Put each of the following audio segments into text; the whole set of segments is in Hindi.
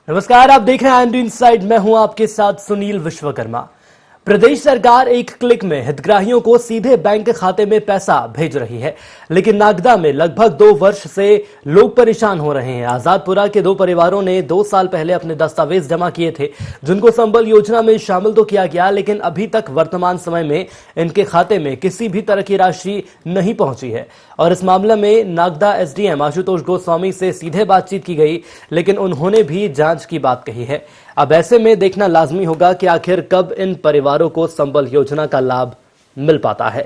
नमस्कार, आप देख रहे हैं एंड इनसाइड। मैं हूं आपके साथ सुनील विश्वकर्मा। प्रदेश सरकार एक क्लिक में हितग्राहियों को सीधे बैंक खाते में पैसा भेज रही है, लेकिन नागदा में लगभग 2 वर्ष से लोग परेशान हो रहे हैं। आजादपुरा के 2 परिवारों ने 2 साल पहले अपने दस्तावेज जमा किए थे, जिनको संबल योजना में शामिल तो किया गया, लेकिन अभी तक वर्तमान समय में इनके खाते में किसी भी तरह की राशि नहीं पहुंची है। और इस मामले में नागदा एसडीएम आशुतोष गोस्वामी से सीधे बातचीत की गई, लेकिन उन्होंने भी जांच की बात कही है। अब ऐसे में देखना लाजमी होगा कि आखिर कब इन परिवारों को संबल योजना का लाभ मिल पाता है।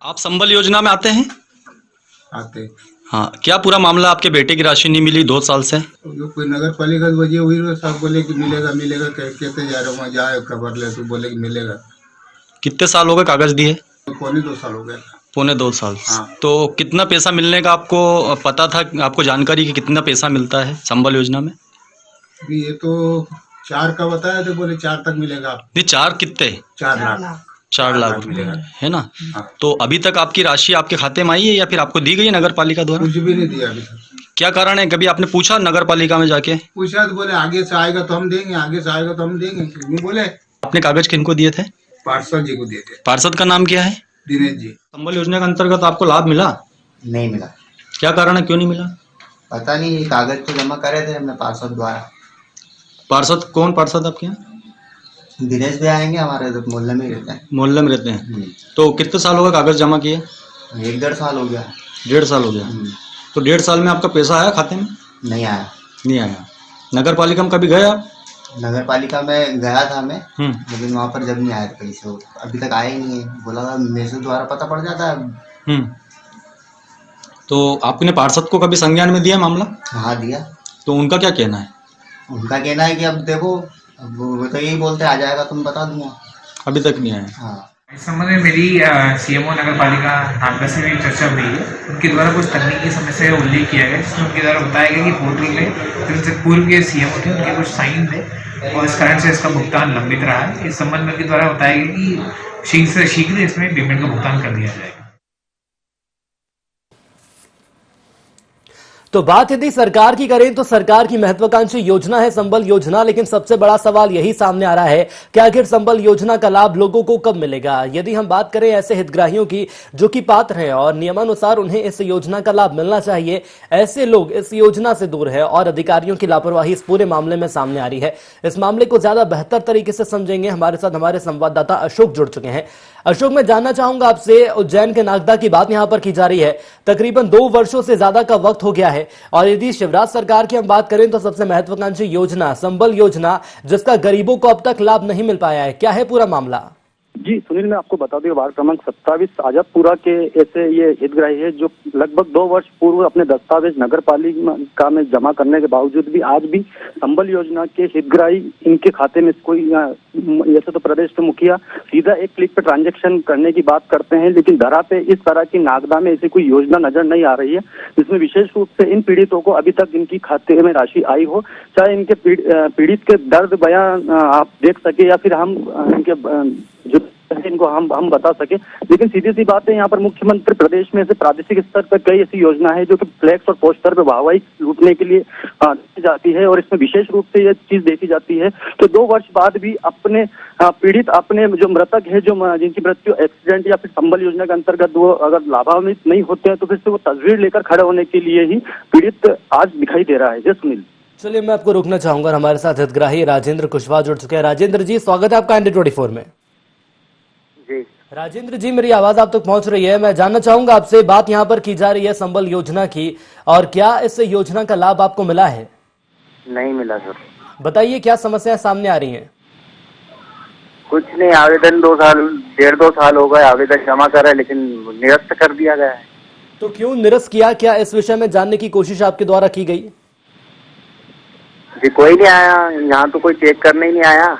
आप संबल योजना में आते हैं? आते। हाँ, क्या पूरा मामला? आपके बेटे की राशि नहीं मिली 2 साल से? जो कोई नगर पालिका की वजह हुई तो सब बोले कि मिलेगा मिलेगा, कहते जा रहे वहाँ जाए खबर ले तो बोले कि मिलेगा। कितने साल हो गए कागज दिए? पौने 2 साल हो गया। पौने 2 साल। हाँ। तो कितना पैसा मिलने का आपको पता था? आपको जानकारी कि कितना पैसा मिलता है संबल योजना में? अभी ये तो 4 का बताया तो बोले 4 तक मिलेगा। नहीं, 4 कितने? 4 लाख। 4 लाख मिलेगा, है ना? हाँ। तो अभी तक आपकी राशि आपके खाते में आई है या फिर आपको दी गई है नगर पालिका द्वारा? कुछ भी नहीं दिया अभी तक। क्या कारण है? कभी आपने पूछा नगर पालिका में जाके? पूछा तो बोले आगे से आएगा तो हम देंगे, आगे से आएगा तो हम देंगे। नहीं बोले। आपने कागज किनको दिए थे? पार्षद जी को दिए थे। पार्षद का नाम क्या है? दिनेश जी। संबल योजना के अंतर्गत आपको लाभ मिला? नहीं मिला। क्या कारण है, क्यों नहीं मिला? पता नहीं, कागज तो जमा करे थे हमने पार्षद द्वारा। पार्षद कौन? पार्षद आपके यहाँ? दिनेश भी आएंगे, हमारे तो मोहल्ले में ही रहते हैं। मोहल्ले में रहते हैं। तो कितने साल हो गए कागज जमा किए? 1-1.5 साल हो गया। 1.5 साल हो गया। तो 1.5 साल में आपका पैसा आया खाते में? नहीं आया। नहीं आया। नगर पालिका में कभी गए आप? नगर पालिका में गया था मैं, लेकिन वहाँ पर जब नहीं आया था पैसे, अभी तक आए ही नहीं है। बोला था मैसेज द्वारा पता पड़ जाता है। तो आपने पार्षद को कभी संज्ञान में दिया मामला? हाँ दिया। तो उनका क्या कहना है? उनका कहना है कि अब देखो, अब वो तो यही बोलते आ जाएगा तुम बता दूंगा। अभी तक नहीं आया। हाँ। इस संबंध में मेरी सीएमओ नगर पालिका नागदा से भी चर्चा हुई है। उनके द्वारा कुछ तकनीकी समस्या का उल्लेख किया गया, जिसमें उनके द्वारा बताया गया कि पोर्टल में जिनसे पूर्व के सीएमओ थे उनके कुछ साइन थे और इस कारण से इसका भुगतान लंबित रहा है। इस संबंध में उनके द्वारा बताया गया कि शीघ्र से शीघ्र इसमें पेमेंट का भुगतान कर दिया जाएगा। तो बात यदि सरकार की करें तो सरकार की महत्वाकांक्षी योजना है संबल योजना, लेकिन सबसे बड़ा सवाल यही सामने आ रहा है कि आखिर संबल योजना का लाभ लोगों को कब मिलेगा। यदि हम बात करें ऐसे हितग्राहियों की जो कि पात्र हैं और नियमानुसार उन्हें इस योजना का लाभ मिलना चाहिए, ऐसे लोग इस योजना से दूर है और अधिकारियों की लापरवाही इस पूरे मामले में सामने आ रही है। इस मामले को ज्यादा बेहतर तरीके से समझेंगे, हमारे साथ हमारे संवाददाता अशोक जुड़ चुके हैं। अशोक, मैं जानना चाहूंगा आपसे, उज्जैन के नागदा की बात यहां पर की जा रही है। तकरीबन 2 वर्षों से ज्यादा का वक्त हो गया है और यदि शिवराज सरकार की हम बात करें तो सबसे महत्वाकांक्षी योजना संबल योजना, जिसका गरीबों को अब तक लाभ नहीं मिल पाया है, क्या है पूरा मामला? जी सुनील, मैं आपको बता दूं, वार्ड क्रमांक 27 आजादपुरा के ऐसे ये हितग्राही है जो लगभग 2 वर्ष पूर्व अपने दस्तावेज नगर पालिका में जमा करने के बावजूद भी आज भी संबल योजना के हितग्राही इनके खाते में कोई, ऐसे तो प्रदेश के मुखिया सीधा एक क्लिक पे ट्रांजैक्शन करने की बात करते हैं, लेकिन धरा पे इस तरह की नागदा में ऐसी कोई योजना नजर नहीं आ रही है जिसमें विशेष रूप से इन पीड़ितों को अभी तक इनकी खाते में राशि आई हो, चाहे इनके पीड़ित के दर्द बयान आप देख सके या फिर हम इनके जो इनको हम बता सके। लेकिन सीधी सी बात है, यहाँ पर मुख्यमंत्री प्रदेश में से प्रादेशिक स्तर पर कई ऐसी योजना है जो कि फ्लैक्स और पोस्टर पे वाहवाही लूटने के लिए दी जाती है और इसमें विशेष रूप से यह चीज देखी जाती है तो 2 वर्ष बाद भी अपने पीड़ित, अपने जो मृतक है, जो जिनकी मृत्यु एक्सीडेंट या फिर संबल योजना के अंतर्गत वो अगर लाभान्वित नहीं होते हैं तो फिर से वो तस्वीर लेकर खड़े होने के लिए ही पीड़ित आज दिखाई दे रहा है। जय सुनील। चलिए, मैं आपको रोकना चाहूंगा। हमारे साथ हितग्राही राजेंद्र कुशवाहा जुड़ चुके हैं। राजेंद्र जी, स्वागत है आपका एनडी 24 में। जी राजेंद्र जी, मेरी आवाज आप तक पहुंच रही है? मैं जानना चाहूंगा आपसे, बात यहां पर की जा रही है संबल योजना की, और क्या इस योजना का लाभ आपको मिला है? नहीं मिला सर। बताइए, क्या समस्याएं सामने आ रही हैं? कुछ नहीं, आवेदन 1.5-2 साल हो गए, आवेदन जमा करा लेकिन निरस्त कर दिया गया है। तो क्यों निरस्त किया? क्या इस विषय में जानने की कोशिश आपके द्वारा की गई? जी कोई नहीं आया, यहाँ तो कोई चेक करने ही नहीं आया।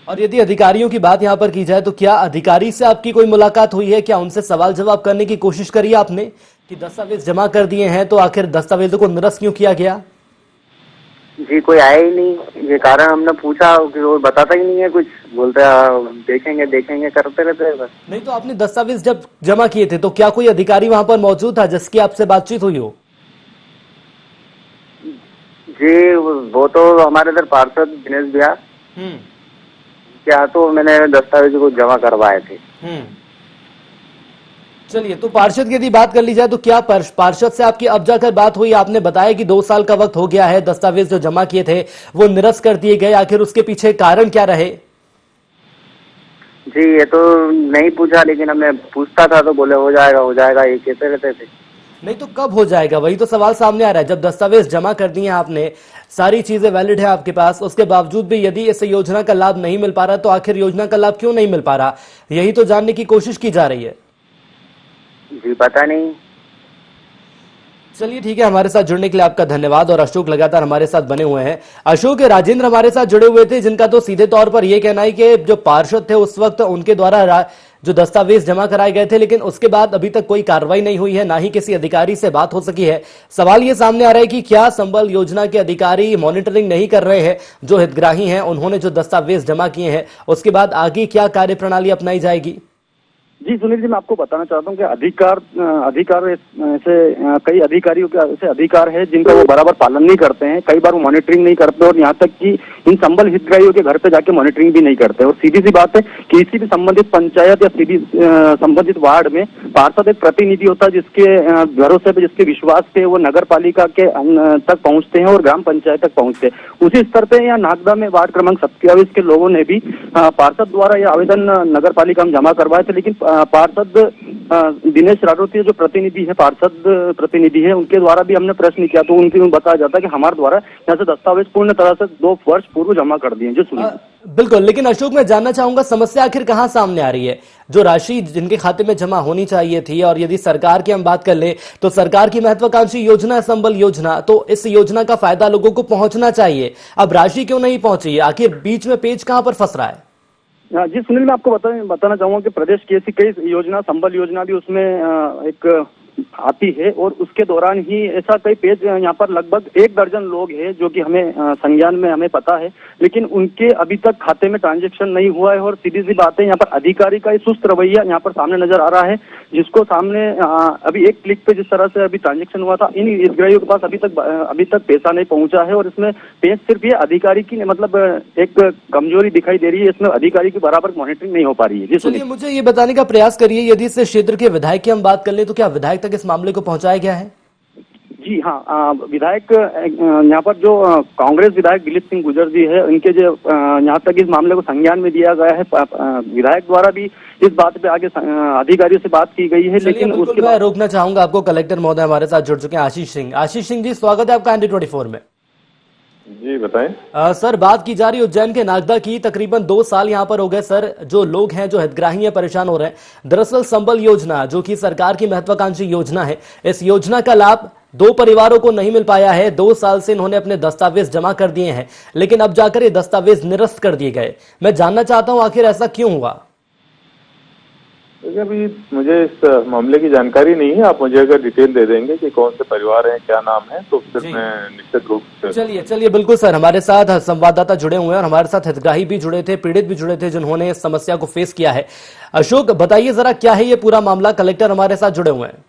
और यदि अधिकारियों की बात यहाँ पर की जाए तो क्या अधिकारी से आपकी कोई मुलाकात हुई है? क्या उनसे सवाल जवाब करने की कोशिश करी आपने कि दस्तावेज जमा कर दिए हैं तो आखिर दस्तावेजों को निरस्त क्यों किया गया? जी कोई आया ही नहीं, ये कारण हमने पूछा कि वो बताता ही नहीं है कुछ, बोलते हैं देखेंगे देखेंगे करते रहते हैं बस। नहीं तो आपने दस्तावेज जब जमा किए थे तो क्या कोई अधिकारी वहां पर मौजूद था जिसकी आपसे बातचीत हुई हो? जी वो तो हमारे इधर पार्षद दिनेश भैया क्या, तो मैंने दस्तावेज को जमा करवाए थे। चलिए, तो पार्षद की यदि बात कर ली जाए तो क्या पार्षद से आपकी अब जाकर बात हुई? आपने बताया कि 2 साल का वक्त हो गया है, दस्तावेज जो जमा किए थे वो निरस्त कर दिए गए, आखिर उसके पीछे कारण क्या रहे? जी ये तो नहीं पूछा, लेकिन हमने पूछता था तो बोले हो जाएगा ये कहते रहते थे। नहीं तो कब हो जाएगा, वही तो सवाल सामने आ रहा है। जब दस्तावेज जमा कर दिए आपने, सारी चीजें वैलिड है आपके पास, उसके बावजूद भी यदि इस योजना का लाभ नहीं मिल पा रहा तो आखिर योजना का लाभ क्यों नहीं मिल पा रहा, यही तो जानने की कोशिश की जा रही है। जी पता नहीं। चलिए ठीक है, हमारे साथ जुड़ने के लिए आपका धन्यवाद। और अशोक लगातार हमारे साथ बने हुए हैं। अशोक, राजेंद्र हमारे साथ जुड़े हुए थे, जिनका तो सीधे तौर पर यह कहना है कि जो पार्षद थे उस वक्त उनके द्वारा जो दस्तावेज जमा कराए गए थे, लेकिन उसके बाद अभी तक कोई कार्रवाई नहीं हुई है, ना ही किसी अधिकारी से बात हो सकी है। सवाल ये सामने आ रहा है कि क्या संबल योजना के अधिकारी मॉनिटरिंग नहीं कर रहे हैं? जो हितग्राही हैं उन्होंने जो दस्तावेज जमा किए हैं उसके बाद आगे क्या कार्यप्रणाली अपनाई जाएगी? जी सुनील जी, मैं आपको बताना चाहता हूँ कि अधिकार ऐसे कई अधिकारियों के ऐसे अधिकार है जिनका वो बराबर पालन नहीं करते हैं। कई बार वो मॉनिटरिंग नहीं करते और यहाँ तक कि इन संबल हितग्राहियों के घर पे जाके मॉनिटरिंग भी नहीं करते। और सीधी सी बात है, किसी भी संबंधित पंचायत या सीधी संबंधित वार्ड में पार्षद एक प्रतिनिधि होता है जिसके भरोसे पे, जिसके विश्वास पे वो नगर पालिका के तक पहुंचते हैं और ग्राम पंचायत तक पहुंचते हैं। उसी स्तर पे यहाँ नागदा में वार्ड क्रमांक 27 के लोगों ने भी पार्षद द्वारा यह आवेदन नगर पालिका में जमा करवाए थे, लेकिन पार्षद दिनेश राठौर जो प्रतिनिधि है, पार्षद प्रतिनिधि है, उनके द्वारा भी हमने प्रश्न किया तो उनके बताया जाता है कि हमारे द्वारा यहाँ से दस्तावेज पूर्ण तरह से 2 वर्ष पूर्व जमा कर दिए। जो सुनिए बिल्कुल, लेकिन अशोक मैं जानना चाहूंगा समस्या आखिर कहां सामने आ रही है? जो राशि जिनके खाते में जमा होनी चाहिए थी, और यदि सरकार की हम बात कर ले तो सरकार की महत्वाकांक्षी योजना है संबल योजना, तो इस योजना का फायदा लोगों को पहुंचना चाहिए। अब राशि क्यों नहीं पहुंची? आखिर बीच में पेच कहां पर फंस रहा है? जी सुनील, मैं आपको बताना चाहूंगा कि प्रदेश की ऐसी कई योजना, संबल योजना भी उसमें एक आती है और उसके दौरान ही ऐसा कई पेज यहाँ पर लगभग 1 दर्जन लोग हैं जो कि हमें संज्ञान में हमें पता है, लेकिन उनके अभी तक खाते में ट्रांजैक्शन नहीं हुआ है। और सीधी सी बात है, यहाँ पर अधिकारी का सुस्त रवैया यहाँ पर सामने नजर आ रहा है, जिसको सामने अभी एक क्लिक पे जिस तरह से अभी ट्रांजैक्शन हुआ था, इन हितग्राहियों के पास अभी तक पैसा नहीं पहुंचा है। और इसमें पेज सिर्फ ये अधिकारी की मतलब एक कमजोरी दिखाई दे रही है, इसमें अधिकारी की बराबर मॉनिटरिंग नहीं हो पा रही है। चलिए मुझे ये बताने का प्रयास करिए, यदि इस क्षेत्र के विधायक की हम बात कर ले तो क्या विधायक तक इस मामले को पहुंचाया गया है? जी हाँ, विधायक यहाँ पर जो कांग्रेस विधायक दिलीप सिंह गुर्जर जी है, इनके जो यहाँ तक इस मामले को संज्ञान में दिया गया है। विधायक द्वारा भी इस बात पे आगे अधिकारियों से बात की गई है, लेकिन उसके मैं रोकना चाहूंगा आपको। कलेक्टर महोदय हमारे साथ जुड़ चुके हैं, आशीष सिंह। आशीष सिंह जी, स्वागत है आपका ND24 में। जी बताएं। सर, बात की जा रही है उज्जैन के नागदा की। तकरीबन 2 साल यहाँ पर हो गए सर, जो लोग हैं, जो हितग्राही हैं, परेशान हो रहे हैं। दरअसल संबल योजना जो कि सरकार की महत्वाकांक्षी योजना है, इस योजना का लाभ 2 परिवारों को नहीं मिल पाया है। 2 साल से इन्होंने अपने दस्तावेज जमा कर दिए हैं, लेकिन अब जाकर ये दस्तावेज निरस्त कर दिए गए। मैं जानना चाहता हूं आखिर ऐसा क्यों हुआ? अभी मुझे इस मामले की जानकारी नहीं है, आप मुझे अगर डिटेल दे देंगे कि कौन से परिवार हैं, क्या नाम है, तो फिर मैं निश्चित रूप से। चलिए बिल्कुल सर, हमारे साथ संवाददाता जुड़े हुए हैं और हमारे साथ हितग्राही भी जुड़े थे, पीड़ित भी जुड़े थे, जिन्होंने इस समस्या को फेस किया है। अशोक, बताइए जरा क्या है ये पूरा मामला? कलेक्टर हमारे साथ जुड़े हुए हैं।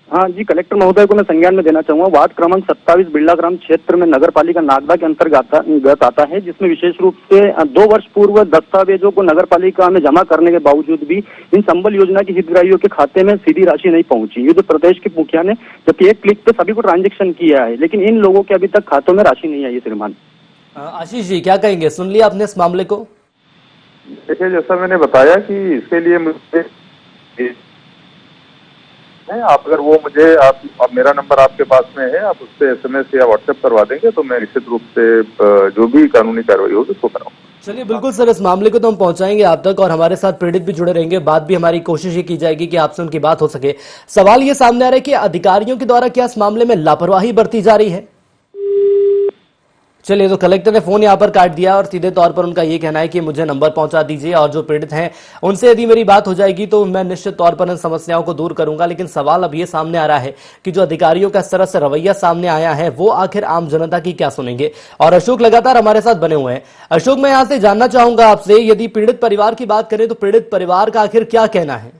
हाँ जी, कलेक्टर महोदय को मैं संज्ञान में देना चाहूंगा। वार्ड क्रमांक 27 बिरला ग्राम क्षेत्र में नगर पालिका नागदा के अंतर्गत आता है, जिसमें विशेष रूप से 2 वर्ष पूर्व दस्तावेजों को नगर पालिका में जमा करने के बावजूद भी इन संबल योजना की हितग्राहियों के खाते में सीधी राशि नहीं पहुंची। ये जो प्रदेश के मुखिया ने जबकि एक क्लिक पे सभी को ट्रांजेक्शन किया है, लेकिन इन लोगों के अभी तक खातों में राशि नहीं आई है। श्रीमान आशीष जी, क्या कहेंगे? सुन लिया आपने इस मामले को? देखिए, जैसा मैंने बताया कि इसके लिए मुझे आप अगर वो मुझे आप मेरा नंबर आपके पास में है, आप उससे SMS या WhatsApp करवा देंगे तो मैं निश्चित रूप से जो भी कानूनी कार्रवाई होगी उसको कराऊंगा। चलिए बिल्कुल सर, इस मामले को तो हम पहुंचाएंगे आप तक और हमारे साथ पीड़ित भी जुड़े रहेंगे। बात भी हमारी कोशिश ये की जाएगी कि आपसे उनकी बात हो सके। सवाल ये सामने आ रहा है कि अधिकारियों के द्वारा क्या इस मामले में लापरवाही बरती जा रही है? चलिए, तो कलेक्टर ने फोन यहाँ पर काट दिया और सीधे तौर पर उनका ये कहना है कि मुझे नंबर पहुंचा दीजिए और जो पीड़ित हैं उनसे यदि मेरी बात हो जाएगी तो मैं निश्चित तौर पर इन समस्याओं को दूर करूंगा। लेकिन सवाल अब ये सामने आ रहा है कि जो अधिकारियों का इस तरह से रवैया सामने आया है वो आखिर आम जनता की क्या सुनेंगे। और अशोक लगातार हमारे साथ बने हुए हैं। अशोक, मैं यहाँ से जानना चाहूंगा आपसे, यदि पीड़ित परिवार की बात करें तो पीड़ित परिवार का आखिर क्या कहना है?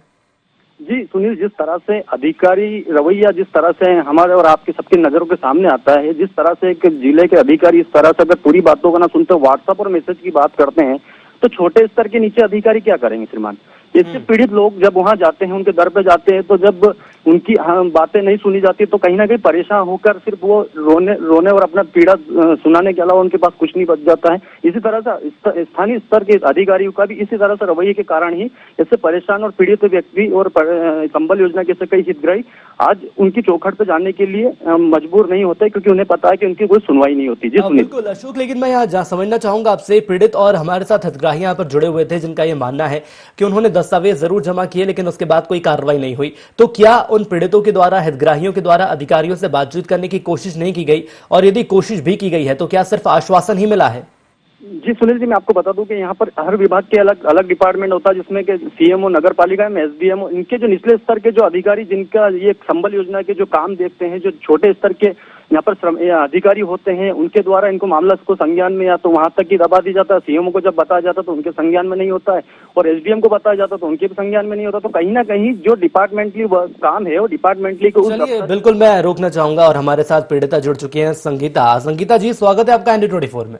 जी सुनील, जिस तरह से अधिकारी रवैया जिस तरह से हमारे और आपके सबके नजरों के सामने आता है, जिस तरह से एक जिले के अधिकारी इस तरह से अगर पूरी बातों को ना सुनते, व्हाट्सएप और मैसेज की बात करते हैं, तो छोटे स्तर के नीचे अधिकारी क्या करेंगे श्रीमान? इससे पीड़ित लोग जब वहां जाते हैं, उनके दर पे जाते हैं, तो जब उनकी बातें नहीं सुनी जाती तो कहीं ना कहीं परेशान होकर सिर्फ वो रोने और अपना पीड़ा सुनाने के अलावा उनके पास कुछ नहीं बच जाता है। इसी तरह से स्थानीय स्तर के अधिकारियों का भी इसी तरह से रवैये के कारण ही इससे परेशान और पीड़ित व्यक्ति और संबल योजना के कई हितग्राही आज उनकी चौखट पे जाने के लिए मजबूर नहीं होते, क्योंकि उन्हें पता है कि उनकी कोई सुनवाई नहीं होती। जी सुनील। बिल्कुल अशोक, लेकिन मैं यहाँ समझना चाहूंगा आपसे, पीड़ित और हमारे साथ हितग्राही यहाँ पर जुड़े हुए थे जिनका ये मानना है कि उन्होंने दस्तावेज जरूर जमा किए लेकिन उसके बाद कोई कार्रवाई नहीं हुई, तो क्या उन पीड़ितों के द्वारा, हितग्राहियों के द्वारा अधिकारियों से बातचीत करने की कोशिश नहीं की गई? और यदि कोशिश भी की गई है तो क्या सिर्फ आश्वासन ही मिला है? जी सुनील जी, मैं आपको बता दूं कि यहाँ पर हर विभाग के अलग अलग डिपार्टमेंट होता है, जिसमें कि सीएमओ, नगर पालिका में एसडीएमओ, इनके जो निचले स्तर के जो अधिकारी जिनका ये संबल योजना के जो काम देखते हैं, जो छोटे स्तर के यहाँ पर अधिकारी होते हैं, उनके द्वारा इनको मामला को संज्ञान में या तो वहां तक ही दबा दी जाता है। सीएमओ को जब बताया जाता तो उनके संज्ञान में नहीं होता है, और एसडीएम को बताया जाता तो उनके भी संज्ञान में नहीं होता। तो कहीं ना कहीं जो डिपार्टमेंटली काम है वो डिपार्टमेंटली को बिल्कुल मैं रोकना चाहूंगा। और हमारे साथ पीड़िता जुड़ चुकी हैं, संगीता। संगीता जी, स्वागत है आपका ND24 में।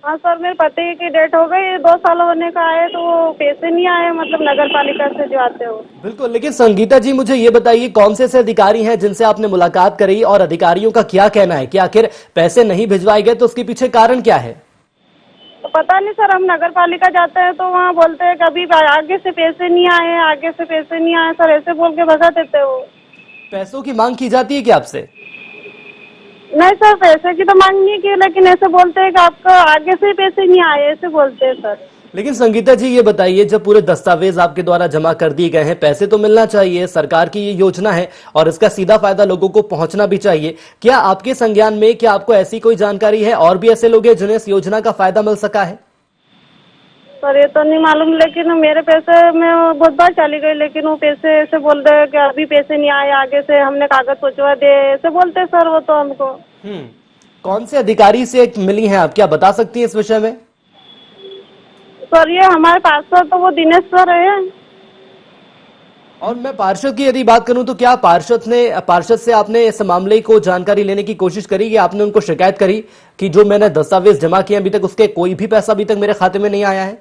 हाँ सर, मेरे पति की डेथ हो गई, 2 साल होने का है, तो वो पैसे नहीं आए, मतलब नगर पालिका से जो आते हो। बिल्कुल, लेकिन संगीता जी मुझे ये बताइए, कौन से अधिकारी हैं जिनसे आपने मुलाकात करी और अधिकारियों का क्या कहना है कि आखिर पैसे नहीं भिजवाए गए, तो उसके पीछे कारण क्या है? तो पता नहीं सर, हम नगर पालिका जाते हैं तो वहाँ बोलते हैं कभी आगे से पैसे नहीं आए, आगे से पैसे नहीं आए सर, ऐसे बोल के भगा देते हो। पैसों की मांग की जाती है क्या आपसे? नहीं सर, पैसे की तो मांग नहीं की, लेकिन ऐसे बोलते हैं कि आपको आगे से पैसे नहीं आए, ऐसे बोलते हैं सर। लेकिन संगीता जी ये बताइए, जब पूरे दस्तावेज आपके द्वारा जमा कर दिए गए हैं, पैसे तो मिलना चाहिए, सरकार की ये योजना है और इसका सीधा फायदा लोगों को पहुंचना भी चाहिए। क्या आपके संज्ञान में, क्या आपको ऐसी कोई जानकारी है और भी ऐसे लोग हैं जिन्हें इस योजना का फायदा मिल सका है? सर ये तो नहीं मालूम, लेकिन मेरे पैसे में बहुत बार चली गई, लेकिन वो पैसे ऐसे बोल रहे हैं कि अभी पैसे नहीं आए, आगे से हमने कागज पहुंचवा दे, ऐसे बोलते हैं सर वो तो हमको। कौन से अधिकारी से मिली हैं आप, क्या बता सकती हैं इस विषय में? सर ये हमारे पार्षद तो वो दिनेश सर है। और मैं पार्षद की यदि बात करूं तो क्या पार्षद से आपने इस मामले को जानकारी लेने की कोशिश करी, कि आपने उनको शिकायत करी कि जो मैंने दस्तावेज जमा किए अभी तक उसके कोई भी पैसा अभी तक मेरे खाते में नहीं आया है?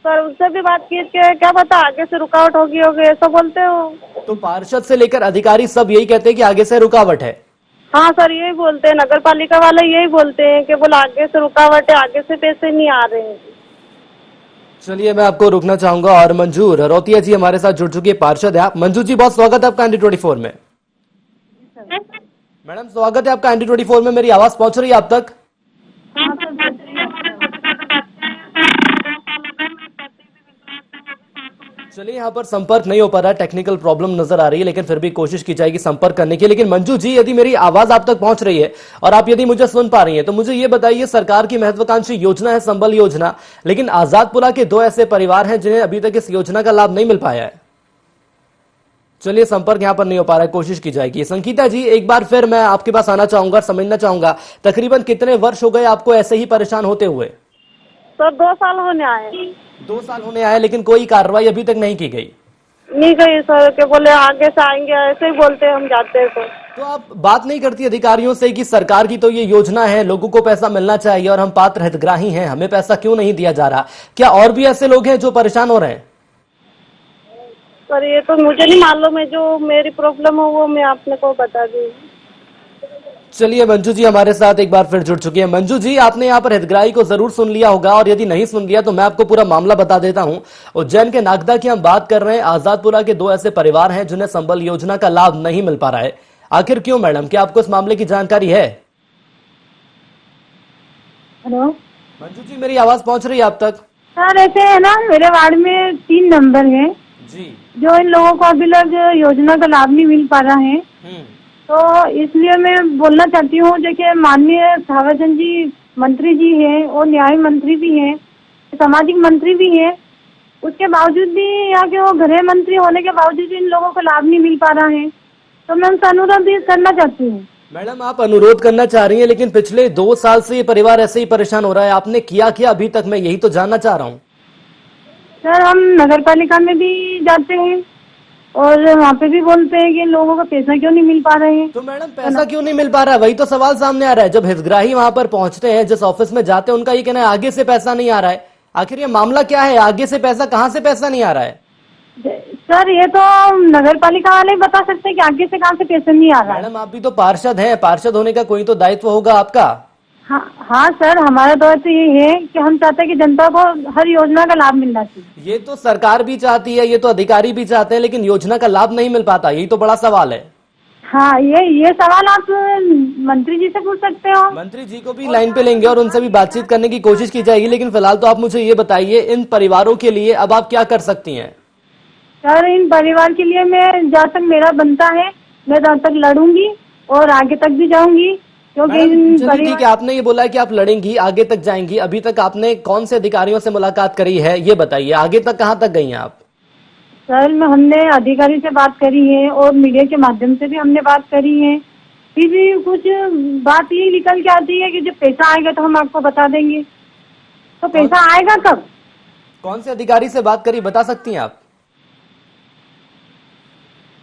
सर उससे भी बात की, क्या पता आगे से रुकावट होगी ऐसा बोलते हो। तो पार्षद से लेकर अधिकारी सब यही कहते हैं कि आगे से रुकावट है? हाँ सर, यही बोलते हैं, नगर पालिका वाले यही बोलते हैं कि बोला आगे से रुकावट है, आगे से पैसे नहीं आ रहे हैं। चलिए, मैं आपको रुकना चाहूंगा। और मंजू ररोतिया जी हमारे साथ जुड़ चुकी है, पार्षद है आप। मंजू जी, बहुत स्वागत है आपका ND24 में। मैडम स्वागत है आपका ND24 में। मेरी आवाज पहुंच रही है आप तक? चलिए, यहाँ पर संपर्क नहीं हो पा रहा, टेक्निकल प्रॉब्लम नजर आ रही है, लेकिन फिर भी कोशिश की जाएगी संपर्क करने की। लेकिन मंजू जी, यदि मेरी आवाज आप तक पहुंच रही है और आप यदि मुझे सुन पा रही हैं, तो मुझे ये बताइए, सरकार की महत्वाकांक्षी योजना है संबल योजना, लेकिन आजादपुरा के 2 ऐसे परिवार हैं जिन्हें अभी तक इस योजना का लाभ नहीं मिल पाया है। चलिए, संपर्क यहाँ पर नहीं हो पा रहा है, कोशिश की जाएगी। संगीता जी, एक बार फिर मैं आपके पास आना चाहूंगा, समझना चाहूंगा, तकरीबन कितने वर्ष हो गए आपको ऐसे ही परेशान होते हुए? सर 2 साल होने आए। 2 साल होने आए, लेकिन कोई कार्रवाई अभी तक नहीं की गई? नहीं गई सर, के बोले आगे से आएंगे, ऐसे ही बोलते हैं, हम जाते हैं तो आप बात नहीं करती अधिकारियों से कि सरकार की तो ये योजना है, लोगों को पैसा मिलना चाहिए और हम पात्र हितग्राही हैं, हमें पैसा क्यों नहीं दिया जा रहा? क्या और भी ऐसे लोग हैं जो परेशान हो रहे हैं? सर ये तो मुझे नहीं मालूम है, जो मेरी प्रॉब्लम हो वो मैं आपने को बता दी। चलिए, मंजू जी हमारे साथ एक बार फिर जुड़ चुकी है। मंजू जी, आपने यहाँ पर हितग्राही को जरूर सुन लिया होगा, और यदि नहीं सुन लिया तो मैं आपको पूरा मामला बता देता हूँ। उज्जैन के नागदा की हम बात कर रहे हैं। आजादपुरा के 2 ऐसे परिवार हैं जिन्हें संबल योजना का लाभ नहीं मिल पा रहा है। आखिर क्यों मैडम, क्या आपको इस मामले की जानकारी है? हेलो मंजू जी, मेरी आवाज पहुंच रही है आप तक? सर, ऐसे है ना, मेरे वार्ड में 3 नंबर है जी, जो इन लोगों को अभी तक योजना का लाभ नहीं मिल पा रहा है। तो इसलिए मैं बोलना चाहती हूँ, देखिए माननीय थावरचंद जी मंत्री जी हैं और न्याय मंत्री भी हैं, सामाजिक मंत्री भी हैं, उसके बावजूद भी यहाँ के वो गृह मंत्री होने के बावजूद भी इन लोगों को लाभ नहीं मिल पा रहा है। तो मैं उनसे अनुरोध भी करना चाहती हूँ। मैडम, आप अनुरोध करना चाह रही हैं, लेकिन पिछले 2 साल से ये परिवार ऐसे ही परेशान हो रहा है। आपने किया क्या अभी तक, मैं यही तो जानना चाह रहा हूँ। सर हम नगर पालिका में भी जाते हैं और वहाँ पे भी बोलते हैं कि लोगों को पैसा क्यों नहीं मिल पा रहे हैं। तो मैडम पैसा क्यों नहीं मिल पा रहा है, वही तो सवाल सामने आ रहा है। जब हितग्राही वहां पर पहुंचते हैं, जिस ऑफिस में जाते हैं, उनका ये कहना है आगे से पैसा नहीं आ रहा है। आखिर ये मामला क्या है, आगे से पैसा, कहाँ से पैसा नहीं आ रहा है? सर ये तो नगर पालिका वाले ही बता सकते हैं कि आगे से कहाँ से पैसा नहीं आ रहा है। मैडम, आप भी तो पार्षद हैं, पार्षद होने का कोई तो दायित्व होगा आपका। हाँ सर, हमारा दायित्व ये है कि हम चाहते हैं कि जनता को हर योजना का लाभ मिलना चाहिए। ये तो सरकार भी चाहती है, ये तो अधिकारी भी चाहते हैं, लेकिन योजना का लाभ नहीं मिल पाता, यही तो बड़ा सवाल है। हाँ, ये सवाल आप मंत्री जी से पूछ सकते हो। मंत्री जी को भी लाइन पे लेंगे और उनसे भी बातचीत करने की कोशिश की जाएगी, लेकिन फिलहाल तो आप मुझे ये बताइए, इन परिवारों के लिए अब आप क्या कर सकती हैं? सर इन परिवार के लिए मैं जहाँ तक मेरा बनता है, मैं तहाँ तक लड़ूंगी और आगे तक भी जाऊंगी, क्योंकि इन ठीक है, आपने ये बोला है कि आप लड़ेंगी, आगे तक जाएंगी। अभी तक आपने कौन से अधिकारियों से मुलाकात करी है, ये बताइए। आगे तक कहाँ तक गई हैं आप? सर हमने अधिकारी से बात करी है और मीडिया के माध्यम से भी हमने बात करी है, फिर भी कुछ बात ये निकल के आती है कि जब पैसा आएगा तो हम आपको बता देंगे। तो पैसा आएगा कब? कौन से अधिकारी से बात करी, बता सकती हैं आप?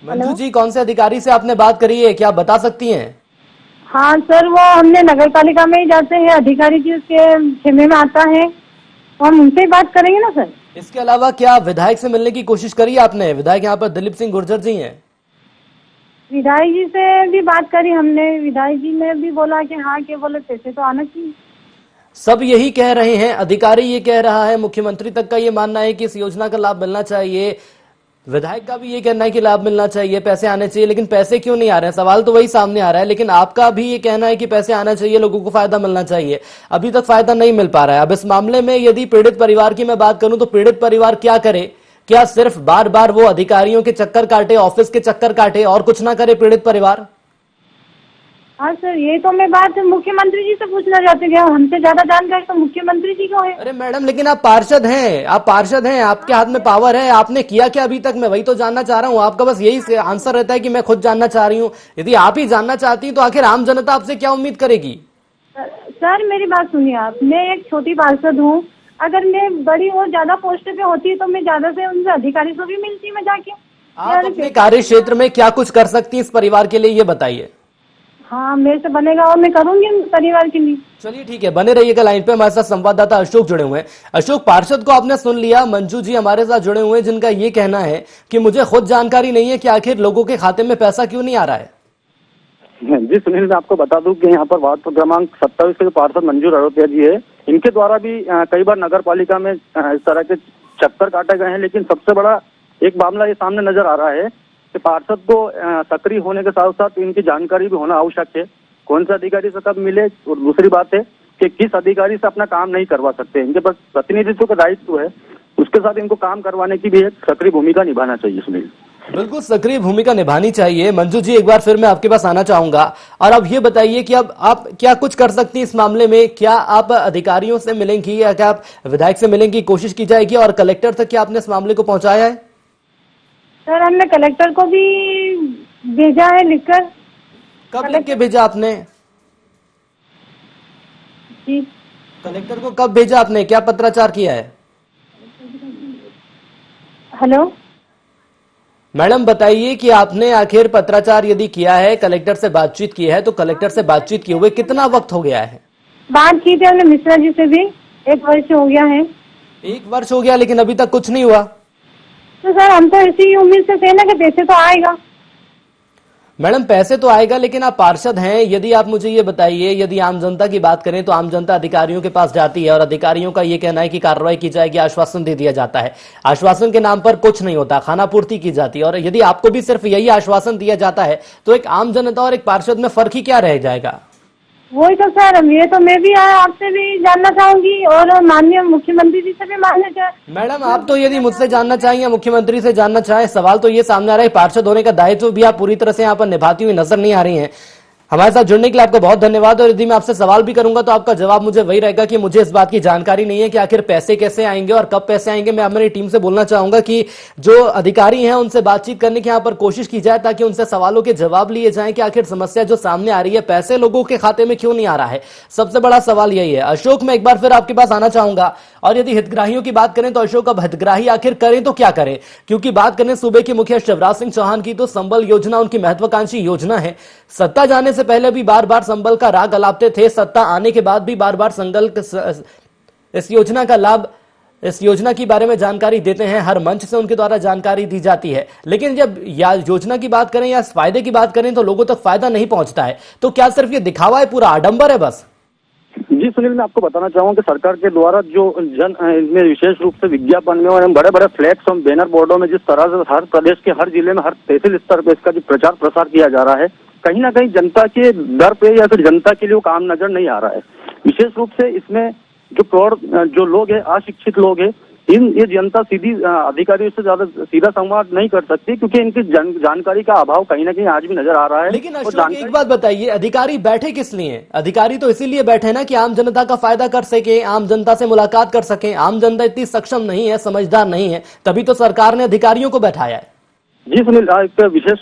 मंजू जी, कौन से अधिकारी से आपने बात करी है, क्या आप बता सकती हैं? हाँ सर, वो हमने नगर पालिका में ही जाते हैं, अधिकारी जी उसके खेमे में आता है, तो हम उनसे ही बात करेंगे ना सर। इसके अलावा क्या विधायक से मिलने की कोशिश करी आपने? विधायक यहाँ पर दिलीप सिंह गुर्जर जी हैं। विधायक जी से भी बात करी हमने, विधायक जी ने भी बोला कि हाँ, के बोले पैसे तो आना चाहिए। सब यही कह रहे हैं, अधिकारी ये कह रहा है, मुख्यमंत्री तक का ये मानना है कि इस योजना का लाभ मिलना चाहिए, विधायक का भी ये कहना है कि लाभ मिलना चाहिए, पैसे आने चाहिए, लेकिन पैसे क्यों नहीं आ रहे हैं? सवाल तो वही सामने आ रहा है। लेकिन आपका भी ये कहना है कि पैसे आना चाहिए, लोगों को फायदा मिलना चाहिए, अभी तक फायदा नहीं मिल पा रहा है। अब इस मामले में यदि पीड़ित परिवार की मैं बात करूं तो पीड़ित परिवार क्या करे? क्या सिर्फ बार बार वो अधिकारियों के चक्कर काटे, ऑफिस के चक्कर काटे और कुछ ना करे पीड़ित परिवार? हाँ सर, ये तो मैं बात मुख्यमंत्री जी से पूछना चाहती हूँ, हमसे ज्यादा जानकारी तो मुख्यमंत्री जी को है। अरे मैडम, लेकिन आप पार्षद हैं, आप पार्षद हैं, आपके हाथ में पावर है, आपने किया क्या अभी तक? मैं वही तो जानना चाह रहा हूँ। आपका बस यही आंसर रहता है कि मैं खुद जानना चाह रही हूँ। यदि आप ही जानना चाहती तो आखिर आम जनता आपसे क्या उम्मीद करेगी? सर मेरी बात सुनिए आप, मैं एक छोटी पार्षद हूँ, अगर मैं बड़ी और ज्यादा पोस्ट पे होती तो मैं ज्यादा से उनसे अधिकारी से भी मिलती मैं जाके। आप अपने कार्य क्षेत्र में क्या कुछ कर सकती हैं इस परिवार के लिए, ये बताइए। हाँ, मेरे से बनेगा और मैं करूंगी परिवार के लिए। चलिए ठीक है, बने रहिएगा लाइन पे। हमारे साथ संवाददाता अशोक जुड़े हुए हैं। अशोक, पार्षद को आपने सुन लिया, मंजू जी हमारे साथ जुड़े हुए हैं, जिनका ये कहना है कि मुझे खुद जानकारी नहीं है कि आखिर लोगों के खाते में पैसा क्यों नहीं आ रहा है। जी सुनील, मैं आपको बता दूं कि यहाँ पर वार्ड क्रमांक 27 के पार्षद मंजू अरोत्या जी है, इनके द्वारा भी कई बार नगर पालिका में इस तरह के चक्कर काटे गए हैं, लेकिन सबसे बड़ा एक मामला ये सामने नजर आ रहा है कि पार्षद को सक्रिय होने के साथ साथ इनकी जानकारी भी होना आवश्यक है, कौन से अधिकारी से कब मिले, और दूसरी बात है कि किस अधिकारी से अपना काम नहीं करवा सकते। इनके पास प्रतिनिधित्व का दायित्व है, उसके साथ इनको काम करवाने की भी एक सक्रिय भूमिका निभाना चाहिए। सुनील, बिल्कुल सक्रिय भूमिका निभानी चाहिए। मंजू जी, एक बार फिर मैं आपके पास आना चाहूंगा, और अब ये बताइए कि अब आप क्या कुछ कर सकती हैं इस मामले में? क्या आप अधिकारियों से मिलेंगी या क्या आप विधायक से मिलेंगी, कोशिश की जाएगी? और कलेक्टर तक क्या आपने इस मामले को पहुंचाया है? सर हमने कलेक्टर को भी भेजा है लिखकर। कब लिख के भेजा आपने? जी, कलेक्टर को कब भेजा आपने, क्या पत्राचार किया है? हेलो मैडम बताइए कि आपने आखिर पत्राचार यदि किया है, कलेक्टर से बातचीत की है, तो कलेक्टर से बातचीत किए हुए कितना वक्त हो गया है? बात की थी हमने मिश्रा जी से भी, 1 वर्ष हो गया है। 1 वर्ष हो गया, लेकिन अभी तक कुछ नहीं हुआ। तो सर हम तो इसी उम्मीद से थे ना कि पैसे तो आएगा। मैडम पैसे तो आएगा, लेकिन आप पार्षद हैं। यदि आप मुझे ये बताइए, यदि आम जनता की बात करें तो आम जनता अधिकारियों के पास जाती है और अधिकारियों का ये कहना है कि कार्रवाई की जाएगी, आश्वासन दे दिया जाता है, आश्वासन के नाम पर कुछ नहीं होता, खाना पूर्ति की जाती है। और यदि आपको भी सिर्फ यही आश्वासन दिया जाता है तो एक आम जनता और एक पार्षद में फर्क ही क्या रह जाएगा? वही तो सर, ये तो मैं भी आपसे भी जानना चाहूंगी और माननीय मुख्यमंत्री जी से भी मानना चाहूँ। मैडम, आप तो यदि मुझसे जानना चाहें या मुख्यमंत्री से जानना चाहें, सवाल तो ये सामने आ रहा है, पार्षद होने का दायित्व भी आप पूरी तरह से यहाँ पर निभाती हुई नजर नहीं आ रही हैं। हमारे साथ जुड़ने के लिए आपका बहुत धन्यवाद। और यदि मैं आपसे सवाल भी करूंगा तो आपका जवाब मुझे वही रहेगा कि मुझे इस बात की जानकारी नहीं है कि आखिर पैसे कैसे आएंगे और कब पैसे आएंगे। मैं अपनी टीम से बोलना चाहूंगा कि जो अधिकारी हैं उनसे बातचीत करने की यहाँ पर कोशिश की जाए ताकि उनसे सवालों के जवाब लिए जाएं कि आखिर समस्या जो सामने आ रही है, पैसे लोगों के खाते में क्यों नहीं आ रहा है। सबसे बड़ा सवाल यही है। अशोक, मैं एक बार फिर आपके पास आना चाहूंगा, और यदि हितग्राहियों की बात करें तो अशोक, अब हितग्राही आखिर करें तो क्या करें, क्योंकि बात करें सूबे के मुखिया शिवराज सिंह चौहान की तो संबल योजना उनकी महत्वाकांक्षी योजना है। सत्ता जाने से पहले भी बार बार संबल का राग अलापते थे, सत्ता आने के बाद भी बार बार संबल इस योजना का लाभ, इस योजना के बारे में जानकारी देते हैं, हर मंच से उनके द्वारा जानकारी दी जाती है। लेकिन जब योजना की बात करें या फायदे की बात करें तो लोगों तक फायदा नहीं पहुंचता है। तो क्या सिर्फ ये दिखावा है, पूरा आडंबर है बस? जी सुनील, मैं आपको बताना चाहूंगा कि सरकार के द्वारा जो इसमें विशेष रूप से विज्ञापन में और बड़े बड़े फ्लैक्स और बैनर बोर्डों में जिस तरह से हर प्रदेश के हर जिले में हर तहसील स्तर पर इसका जो प्रचार प्रसार किया जा रहा है, कहीं ना कहीं जनता के दर पे या फिर जनता के लिए वो काम नजर नहीं आ रहा है। विशेष रूप से इसमें जो लोग हैं, अशिक्षित लोग हैं, ये जनता सीधी अधिकारियों से ज्यादा सीधा संवाद नहीं कर सकती क्योंकि इनकी जानकारी का अभाव कहीं ना कहीं आज भी नजर आ रहा है। लेकिन अशोक, एक बात बताइए, अधिकारी बैठे किस लिए? अधिकारी तो इसीलिए बैठे ना कि आम जनता का फायदा कर सके, आम जनता से मुलाकात कर सके। आम जनता इतनी सक्षम नहीं है, समझदार नहीं है, तभी तो सरकार ने अधिकारियों को बैठाया है। जी सुनील, एक विशेष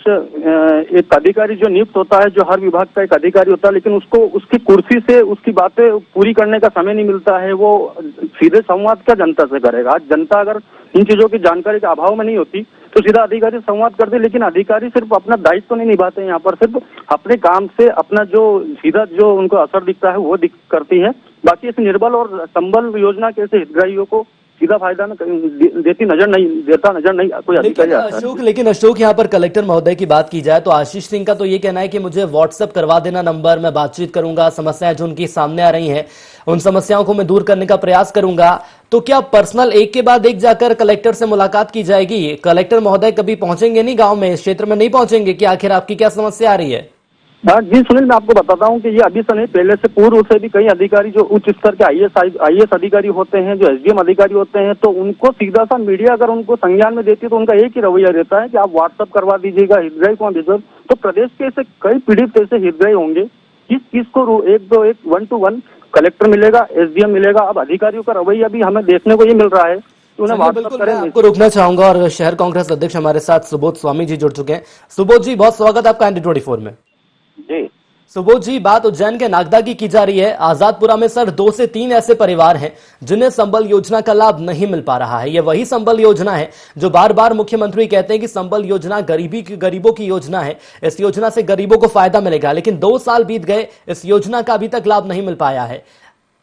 एक अधिकारी जो नियुक्त होता है, जो हर विभाग का एक अधिकारी होता है, लेकिन उसको उसकी कुर्सी से उसकी बातें पूरी करने का समय नहीं मिलता है। वो सीधे संवाद क्या जनता से करेगा? आज जनता अगर इन चीजों की जानकारी के अभाव में नहीं होती तो सीधा अधिकारी संवाद करते, लेकिन अधिकारी सिर्फ अपना दायित्व तो नहीं निभाते हैं। यहाँ पर सिर्फ अपने काम से अपना जो सीधा जो उनको असर दिखता है वो करती है। बाकी इस निर्बल और संबल योजना के ऐसे हितग्राहियों को सीधा फायदा देता नजर नहीं कोई अधिकारी आता है। लेकिन अशोक, यहाँ पर कलेक्टर महोदय की बात की जाए तो आशीष सिंह का तो ये कहना है कि मुझे व्हाट्सएप करवा देना नंबर, मैं बातचीत करूंगा, समस्याएं जो उनकी सामने आ रही हैं उन समस्याओं को मैं दूर करने का प्रयास करूंगा। तो क्या पर्सनल एक के बाद एक जाकर कलेक्टर से मुलाकात की जाएगी? कलेक्टर महोदय कभी पहुंचेंगे नहीं गाँव में, इस क्षेत्र में नहीं पहुंचेंगे कि आखिर आपकी क्या समस्या आ रही है? जी सुनील, मैं आपको बताता हूँ कि ये अभी से नहीं, पहले से पूर्व से भी कई अधिकारी जो उच्च स्तर के आईएएस अधिकारी होते हैं, जो एसडीएम अधिकारी होते हैं, तो उनको सीधा सा मीडिया अगर उनको संज्ञान में देती है तो उनका एक ही रवैया रहता है कि आप व्हाट्सएप करवा दीजिएगा, हितग्राही को भेजो। तो प्रदेश के ऐसे कई पीड़ित ऐसे हितग्राही होंगे किसको 1-1 कलेक्टर मिलेगा, एसडीएम मिलेगा। अब अधिकारियों का रवैया भी हमें देखने को ये मिल रहा है। आपको रोकना चाहूंगा और शहर कांग्रेस अध्यक्ष हमारे साथ सुबोध स्वामी जी जुड़ चुके हैं। सुबोध जी, बहुत स्वागत आपका ND24 में। जी सुबोध जी, बात उज्जैन के नागदा की जा रही है। आजादपुरा में सर 2 से 3 ऐसे परिवार हैं जिन्हें संबल योजना का लाभ नहीं मिल पा रहा है। ये वही संबल योजना है जो बार बार मुख्यमंत्री कहते हैं कि संबल योजना गरीबों की योजना है, इस योजना से गरीबों को फायदा मिलेगा। लेकिन 2 साल बीत गए, इस योजना का अभी तक लाभ नहीं मिल पाया है।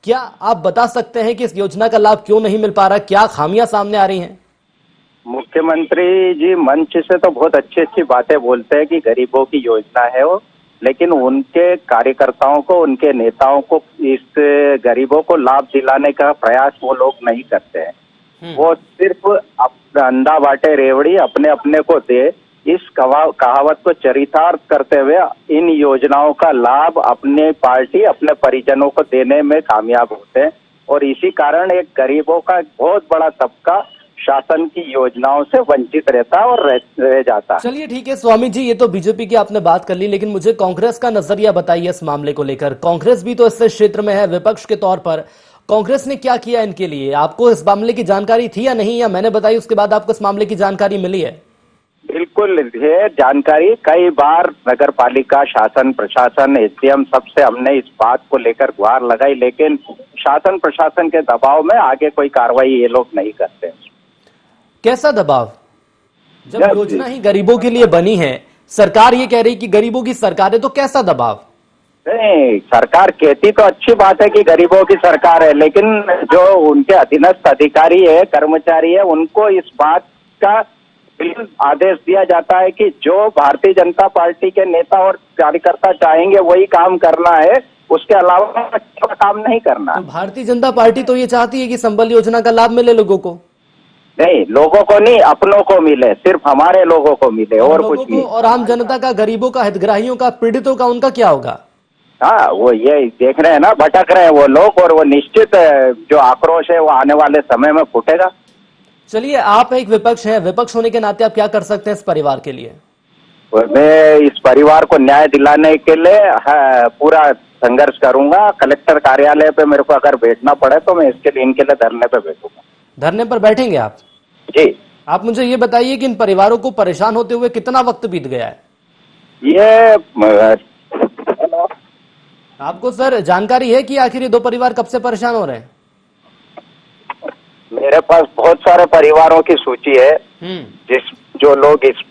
क्या आप बता सकते हैं कि इस योजना का लाभ क्यों नहीं मिल पा रहा, क्या खामियां सामने आ रही हैं? मुख्यमंत्री जी मंच से तो बहुत अच्छी अच्छी बातें बोलते हैं कि गरीबों की योजना है वो, लेकिन उनके कार्यकर्ताओं को, उनके नेताओं को इस गरीबों को लाभ दिलाने का प्रयास वो लोग नहीं करते हैं। वो सिर्फ अंधा बाटे रेवड़ी अपने अपने को दे, इस कहावत को चरितार्थ करते हुए इन योजनाओं का लाभ अपने पार्टी, अपने परिजनों को देने में कामयाब होते हैं। और इसी कारण एक गरीबों का बहुत बड़ा तबका शासन की योजनाओं से वंचित रहता है और रह जाता है। चलिए ठीक है स्वामी जी, ये तो बीजेपी की आपने बात कर ली, लेकिन मुझे कांग्रेस का नजरिया बताइए इस मामले को लेकर। कांग्रेस भी तो इस क्षेत्र में है विपक्ष के तौर पर। कांग्रेस ने क्या किया इनके लिए? आपको इस मामले की जानकारी थी या नहीं, या मैंने बताई उसके बाद आपको इस मामले की जानकारी मिली है? बिल्कुल है जानकारी। कई बार नगर पालिका, शासन प्रशासन, एसडीएम सबसे हमने इस बात को लेकर गुहार लगाई, लेकिन शासन प्रशासन के दबाव में आगे कोई कार्रवाई ये लोग नहीं करते। कैसा दबाव? जब योजना ही गरीबों के लिए बनी है, सरकार ये कह रही कि गरीबों की सरकार है, तो कैसा दबाव? नहीं, सरकार कहती तो अच्छी बात है कि गरीबों की सरकार है, लेकिन जो उनके अधीनस्थ अधिकारी है, कर्मचारी है, उनको इस बात का आदेश दिया जाता है कि जो भारतीय जनता पार्टी के नेता और कार्यकर्ता चाहेंगे वही काम करना है, उसके अलावा अच्छा काम नहीं करना। तो भारतीय जनता पार्टी तो ये चाहती है कि संबल योजना का लाभ मिले लोगों को। नहीं, लोगों को नहीं, अपनों को मिले, सिर्फ हमारे लोगों को मिले और कुछ नहीं। और आम जनता का, गरीबों का, हितग्राहियों का, पीड़ितों का, उनका क्या होगा? हाँ, वो ये देख रहे हैं ना, भटक रहे हैं वो लोग, और वो निश्चित जो आक्रोश है वो आने वाले समय में फूटेगा। चलिए, आप एक विपक्ष हैं, विपक्ष होने के नाते आप क्या कर सकते हैं इस परिवार के लिए? मैं इस परिवार को न्याय दिलाने के लिए पूरा संघर्ष करूंगा। कलेक्टर कार्यालय पे मेरे को अगर बैठना पड़े तो मैं इसके लिए, इनके लिए धरने पे बैठूंगा। धरने पर बैठेंगे आप? जी। आप मुझे ये बताइए कि इन परिवारों को परेशान होते हुए कितना वक्त बीत गया है? ये आपको सर जानकारी है कि आखिर ये दो परिवार कब से परेशान हो रहे हैं? मेरे पास बहुत सारे परिवारों की सूची है जो लोग इस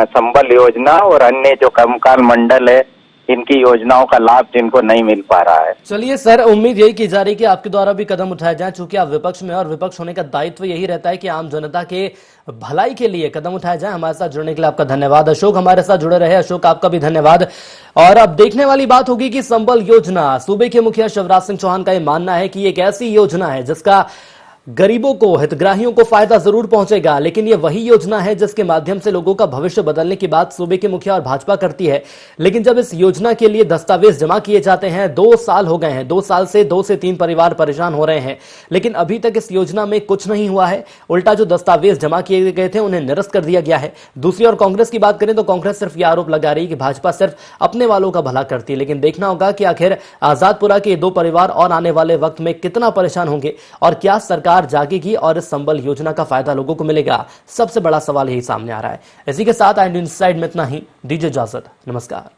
संबल योजना और अन्य जो कर्मकाल मंडल है इनकी योजनाओं का लाभ जिनको नहीं मिल पा रहा है। चलिए सर, उम्मीद यही की जा रही है कि आपके द्वारा भी कदम उठाए जाएं, चूंकि आप विपक्ष में, और विपक्ष होने का दायित्व यही रहता है कि आम जनता के भलाई के लिए कदम उठाए जाएं। हमारे साथ जुड़ने के लिए आपका धन्यवाद। अशोक हमारे साथ जुड़े रहे। अशोक, आपका भी धन्यवाद। और अब देखने वाली बात होगी कि संबल योजना, सूबे के मुखिया शिवराज सिंह चौहान का यह मानना है कि एक ऐसी योजना है जिसका गरीबों को, हितग्राहियों को फायदा जरूर पहुंचेगा, लेकिन ये वही योजना है जिसके माध्यम से लोगों का भविष्य बदलने की बात सूबे के मुखिया और भाजपा करती है। लेकिन जब इस योजना के लिए दस्तावेज जमा किए जाते हैं, 2 साल हो गए हैं, 2 साल से 2 से 3 परिवार परेशान हो रहे हैं, लेकिन अभी तक इस योजना में कुछ नहीं हुआ है। उल्टा जो दस्तावेज जमा किए गए थे उन्हें निरस्त कर दिया गया है। दूसरी ओर कांग्रेस की बात करें तो कांग्रेस सिर्फ यह आरोप लगा रही है कि भाजपा सिर्फ अपने वालों का भला करती है। लेकिन देखना होगा कि आखिर आजादपुरा के 2 परिवार और आने वाले वक्त में कितना परेशान होंगे और क्या सरकार जागेगी और इस संबल योजना का फायदा लोगों को मिलेगा। सबसे बड़ा सवाल यही सामने आ रहा है। इसी के साथ इंडियन इनसाइड में इतना ही। दीजिए इजाजत, नमस्कार।